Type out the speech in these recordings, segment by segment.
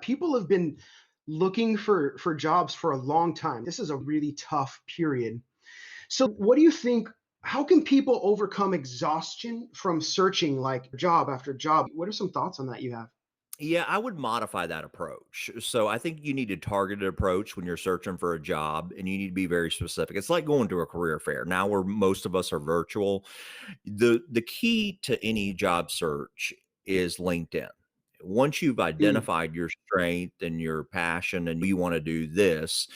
People have been looking for jobs for a long time. This is a really tough period. So, what do you think? How can people overcome exhaustion from searching like job after job? What are some thoughts on that you have? Yeah, I would modify that approach. So I think you need a targeted approach when you're searching for a job and you need to be very specific. It's like going to a career fair. Now where most of us are virtual, the key to any job search is LinkedIn. Once you've Mm, identified your strength and your passion and you want to do this,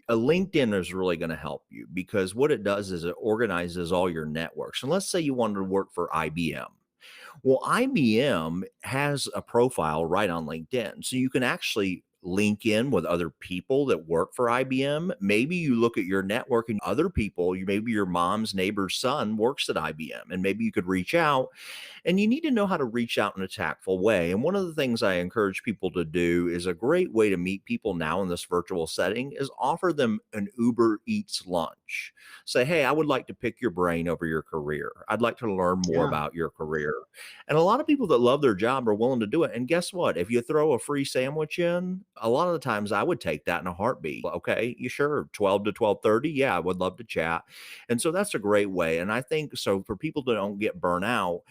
a LinkedIn is really going to help you because what it does is it organizes all your networks. And let's say you wanted to work for IBM. Well, IBM has a profile right on LinkedIn. So you can actually link in with other people that work for IBM. Maybe you look at your network and other people, maybe your mom's neighbor's son works at IBM, and maybe you could reach out and you need to know how to reach out in a tactful way. And one of the things I encourage people to do is a great way to meet people now in this virtual setting is offer them an Uber Eats lunch. Say, hey, I would like to pick your brain over your career. I'd like to learn more yeah, about your career. And a lot of people that love their job are willing to do it. And guess what? If you throw a free sandwich in, a lot of the times I would take that in a heartbeat. Okay, you sure 12 to 12:30? Yeah, I would love to chat. And so that's a great way. And I think so for people that don't get burnt out,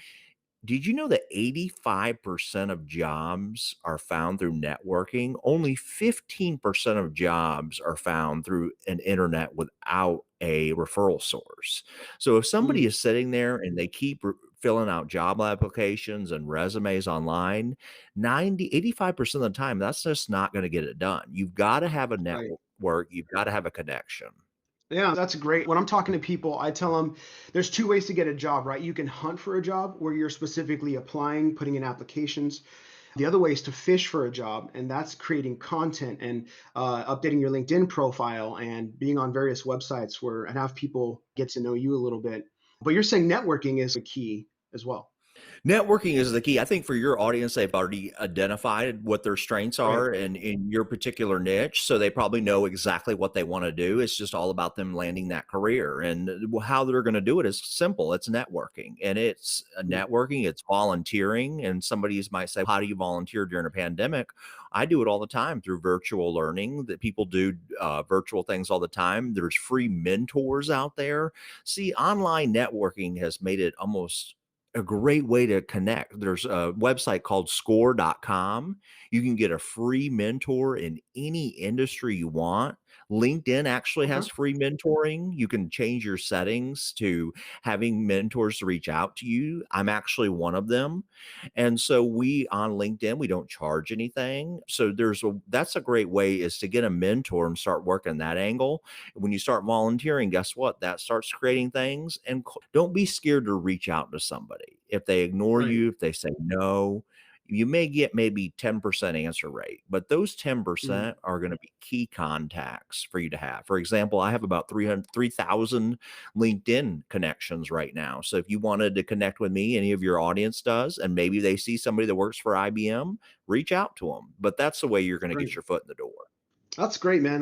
did you know that 85% of jobs are found through networking? Only 15% of jobs are found through an internet without a referral source. So if somebody mm, is sitting there and they keep filling out job applications and resumes online, 85% of the time, that's just not going to get it done. You've got to have a right. network, you've got to have a connection. Yeah, that's great. When I'm talking to people, I tell them there's two ways to get a job, right? You can hunt for a job where you're specifically applying, putting in applications. The other way is to fish for a job, and that's creating content and updating your LinkedIn profile and being on various websites where and have people get to know you a little bit. But you're saying networking is a key as well, Networking is the key. I think for your audience, they've already identified what their strengths right? are in your particular niche. So they probably know exactly what they want to do. It's just all about them landing that career. And how they're going to do it is simple. It's networking. And it's Mm, networking, it's volunteering. And somebody might say, how do you volunteer during a pandemic? I do it all the time through virtual learning that people do virtual things all the time. There's free mentors out there. See, online networking has made it almost a great way to connect. There's a website called score.com. You can get a free mentor in any industry you want. LinkedIn actually okay. has free mentoring. You can change your settings to having mentors to reach out to you. I'm actually one of them. And so we on LinkedIn, we don't charge anything. So that's a great way is to get a mentor and start working that angle. When you start volunteering, guess what? That starts creating things. And don't be scared to reach out to somebody. If they ignore Right. you, if they say no, you may get maybe 10% answer rate, but those Mm, 10% are going to be key contacts for you to have. For example, I have about 3,000 LinkedIn connections right now. So if you wanted to connect with me, any of your audience does, and maybe they see somebody that works for IBM, reach out to them. But that's the way you're going to get right. your foot in the door. That's great, man.